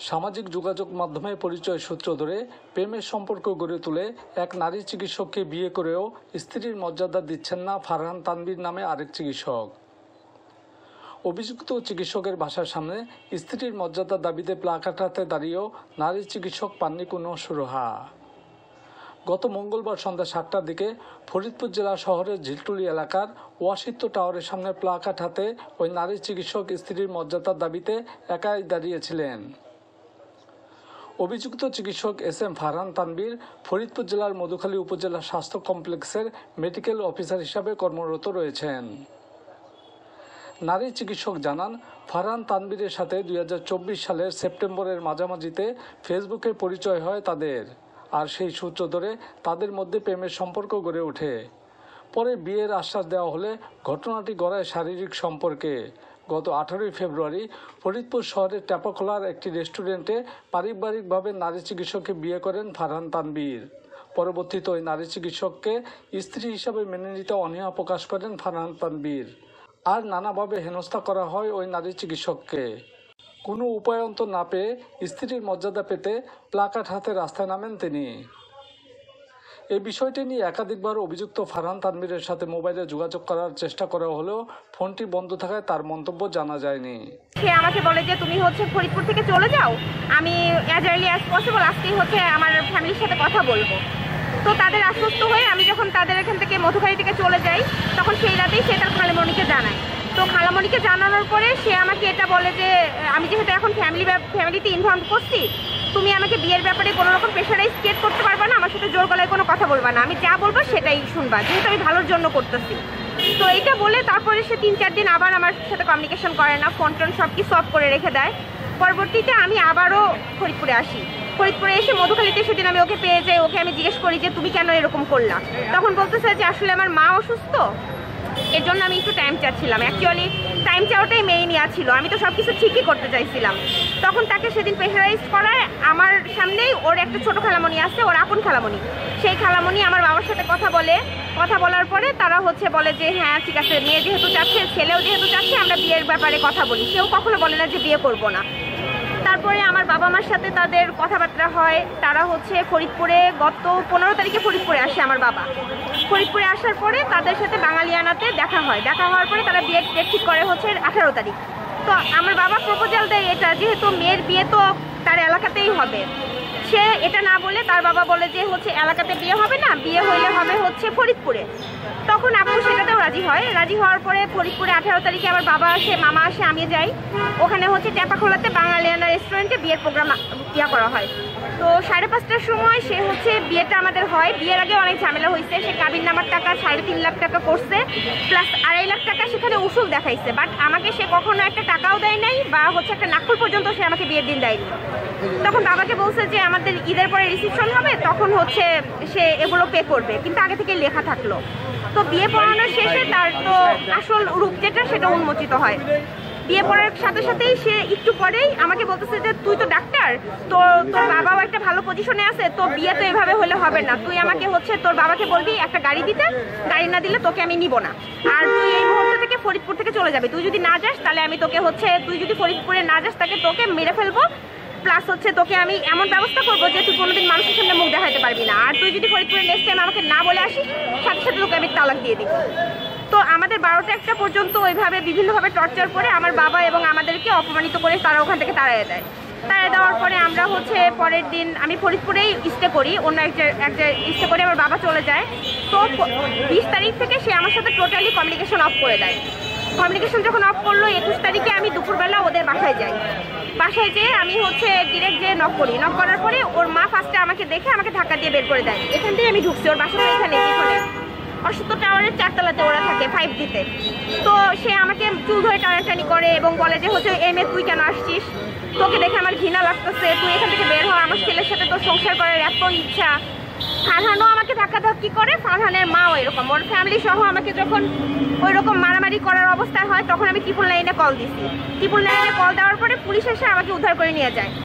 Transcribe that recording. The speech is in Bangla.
সামাজিক যোগাযোগ মাধ্যমে পরিচয় সূত্র ধরে প্রেমের সম্পর্ক গড়ে তুলে এক নারী চিকিৎসককে বিয়ে করেও স্ত্রীর মর্যাদা দিচ্ছেন না ফারহান তানভীর নামে আরেক চিকিৎসক। অভিযুক্ত চিকিৎসকের বাসার সামনে স্ত্রীর মর্যাদার দাবিতে প্লাকার্ড হাতে দাঁড়িয়েও নারী চিকিৎসক পাননি কোনো সুরাহা। গত মঙ্গলবার সন্ধ্যা 7টার দিকে ফরিদপুর জেলা শহরের ঝিলটুলি এলাকার ওয়াশিত্য টাওয়ারের সামনে প্লাকার্ড হাতে ওই নারী চিকিৎসক স্ত্রীর মর্যাদার দাবিতে একাই দাঁড়িয়েছিলেন। অভিযুক্ত চিকিৎসক এস.এম. ফারহান তানভীর ফরিদপুর জেলার মধুখালী উপজেলা স্বাস্থ্য কমপ্লেক্সের মেডিকেল অফিসার হিসাবে কর্মরত রয়েছেন। নারী চিকিৎসক জানান, ফারহান তানভীরের সাথে 2024 সালের সেপ্টেম্বরের মাঝামাঝিতে ফেসবুকে পরিচয় হয় তাদের, আর সেই সূত্র ধরে তাদের মধ্যে প্রেমের সম্পর্ক গড়ে ওঠে। পরে বিয়ের আশ্বাস দেওয়া হলে ঘটনাটি গড়ায় শারীরিক সম্পর্কে। গত 18 ফেব্রুয়ারি ফরিদপুর শহরের টেপাখোলার একটি রেস্টুরেন্টে পারিবারিকভাবে নারী চিকিৎসককে বিয়ে করেন ফারহান তানভীর। পরবর্তীতে ওই নারী চিকিৎসককে স্ত্রী হিসাবে মেনে নিতে অনীহা প্রকাশ করেন ফারহান তানভীর, আর নানাভাবে হেনস্থা করা হয় ওই নারী চিকিৎসককে। কোনো উপায়ন্তর না পেয়ে স্ত্রীর মর্যাদা পেতে প্লাকার্ড হাতে রাস্তায় নামেন তিনি। এই বিষয়টি নিয়ে একাধিকবার অভিযুক্ত ফারহান তানভীরের সাথে মোবাইলে যোগাযোগ করার চেষ্টা করা হলেও ফোনটি বন্ধ থাকায় তার মন্তব্য জানা যায়নি। সে আমাকে বলে যে তুমি ফরিদপুর থেকে চলে যাও, আমি অ্যাজ আর্লি অ্যাজ পসিবল আজকেই আমার ফ্যামিলির সাথে কথা বলবো। তো তাদের আশ্বস্ত হয়ে আমি যখন তাদের এখান থেকে মধুখালী থেকে চলে যাই, তখন সেই রাতেই সে তার খালামণিকে জানায়। তো খালামণিকে জানানোর পরে সে আমাকে এটা বলে যে আমি যেহেতু এখন ফ্যামিলিতে ইনভলভ করছি, তুমি আমাকে বিয়ের ব্যাপারে কোনো রকম প্রেশারাইজ ক্রিয়েট করতে পারবা না, আমার সাথে জোর গলায় কোনো কথা বলবা না, আমি যা বলবো সেটাই শুনবা, যেহেতু আমি ভালোর জন্য করতেছি। তো এইটা বলে তারপরে সে 3-4 দিন আবার আমার সাথে কমিউনিকেশন করে না, ফোন টোন সব কিছু অফ করে রেখে দেয়। পরবর্তীতে আমি আবারও ফরিদপুরে আসি। ফরিদপুরে এসে মধুখালীতে সেদিন আমি ওকে পেয়ে যাই। ওকে আমি জিজ্ঞেস করি যে তুমি কেন এরকম করলা। তখন বলতেছে যে আসলে আমার মা অসুস্থ, এর জন্য আমি একটু টাইম চাচ্ছিলাম। অ্যাকচুয়ালি টাইম চাওয়াটাই মেইন ছিল, আমি তো সব কিছু ঠিকই করতে চাইছিলাম। তখন তাকে সেদিন প্রেশারাইজ করায় আমার সামনেই ওর একটা ছোট খালামণি আছে, ওর আপন খালামণি, সেই খালামণি আমার বাবার সাথে কথা বলার পরে তারা বলে যে হ্যাঁ ঠিক আছে, মেয়ে যেহেতু চাচ্ছে, ছেলেও যেহেতু চাচ্ছে, আমরা বিয়ের ব্যাপারে কথা বলি। কেউ কখনো বলে না যে বিয়ে করবো না। তারপরে আমার বাবা মার সাথে তাদের কথাবার্তা হয়। তারা ফরিদপুরে গত 15 তারিখে ফরিদপুরে আসে আমার বাবা। ফরিদপুরে আসার পরে তাদের সাথে বাঙালিয়ানাতে দেখা হয়। দেখা হওয়ার পরে তারা বিয়ের ডেট ঠিক করে 18 তারিখ। তো আমার বাবা প্রপোজাল দেয় এটা, যেহেতু মেয়ের বিয়ে তো তার এলাকাতেই হবে, সে এটা না বলে তার বাবা বলে যে এলাকাতে বিয়ে হবে না, বিয়ে হইলে হবে ফরিদপুরে। তখন আপু সেটাতেও রাজি হয়। রাজি হওয়ার পরে ফরিদপুরে 18 তারিখে আমার বাবা আসে, মামা আসে, আমি যাই। ওখানে টেপাখোলাতে বাঙালিয়ানা রেস্টুরেন্টে বিয়ের প্রোগ্রাম করা হয়। তো 5:30টার সময় সে বিয়েটা আমাদের হয়। বিয়ের আগে অনেক ঝামেলা হয়েছে। সে কাবিন নামার টাকা 3.5 লাখ টাকা করছে, প্লাস 2.5 লাখ টাকা সেখানে উসুল দেখাইছে। বাট আমাকে সে কখনো একটা টাকাও দেয় নাই, বা একটা নাকুল পর্যন্ত সে আমাকে বিয়ের দিন দেয়নি। তখন বাবাকে বলছে যে আমাদের ঈদের পরে রিসেপশন হবে, তখন সে এগুলো পে করবে, কিন্তু আগে থেকে লেখা থাকলো। তো বিয়ে পড়ানোর শেষে তার তো আসল রূপ যেটা সেটা উন্মোচিত হয়। বিয়ে পড়ার সাথে সাথেই সে একটু পরেই আমাকে বলতেছে যে তুই তো ডাক্তার, তোর বাবাও একটা ভালো পজিশনে আছে, তো বিয়ে তো এভাবে হলে হবে না, তুই আমাকে তোর বাবাকে বলবি একটা গাড়ি দিতে, গাড়ি না দিলে তোকে আমি নিব না, আর তুই এই মুহূর্তে থেকে ফরিদপুর থেকে চলে যাবে, তুই যদি না যাস তাহলে আমি তোকে তুই যদি ফরিদপুরে না যাস তাকে তোকে মেরে ফেলবো, প্লাস তোকে আমি এমন ব্যবস্থা করবো যে তুই কোনোদিন মানুষের সামনে মুখ দেখাতে পারবি না, আর তুই যদি ফরিদপুরে নেক্সট টাইম আমাকে না বলে আসিস, সাথে সাথে তোকে আমি তালাক দিয়ে দিব। তো আমাদের 12টা-1টা পর্যন্ত ওইভাবে বিভিন্নভাবে টর্চার করে আমার বাবা এবং আমাদেরকে অপমানিত করে তারা ওখান থেকে তাড়িয়ে দেয়। তাড়িয়ে দেওয়ার পরে আমরা পরের দিন আমি ফরিদপুরেই স্টে করি, অন্য একটা স্টে করে আমার বাবা চলে যায়। তো 20 তারিখ থেকে সে আমার সাথে টোটালি কমিউনিকেশন অফ করে দেয়। কমিউনিকেশন যখন অফ করলো, 21 তারিখে আমি দুপুরবেলা ওদের বাসায় যাই। বাসায় যেয়ে আমি ডিরেক্ট যেয়ে নক করি। নক করার পরে ওর মা ফার্স্টে আমাকে দেখে আমাকে ধাক্কা দিয়ে বের করে দেয়। এখান থেকে আমি ঢুকছি, ওর বাসাটা এখানে অসত্য টাওয়ারের 4 তলাতে ওরা থাকে 5 দিতে। তো সে আমাকে চুল ধরে টানাটানি করে এবং বলে যে এই মেয়ে তুই কেন আসছিস, তোকে দেখে আমার ঘৃণা লাগতেছে, তুই এখান থেকে বের হ, আমার ছেলের সাথে তোর সংসার করার এত ইচ্ছা। ফারহানও আমাকে ধাক্কাধাক্কি করে, ফারহানের মাও এরকম, ওর ফ্যামিলি সহ আমাকে যখন ওই রকম মারামারি করার অবস্থা হয়, তখন আমি 999-এ কল দিছি। 999-এ কল দেওয়ার পরে পুলিশ এসে আমাকে উদ্ধার করে নিয়ে যায়।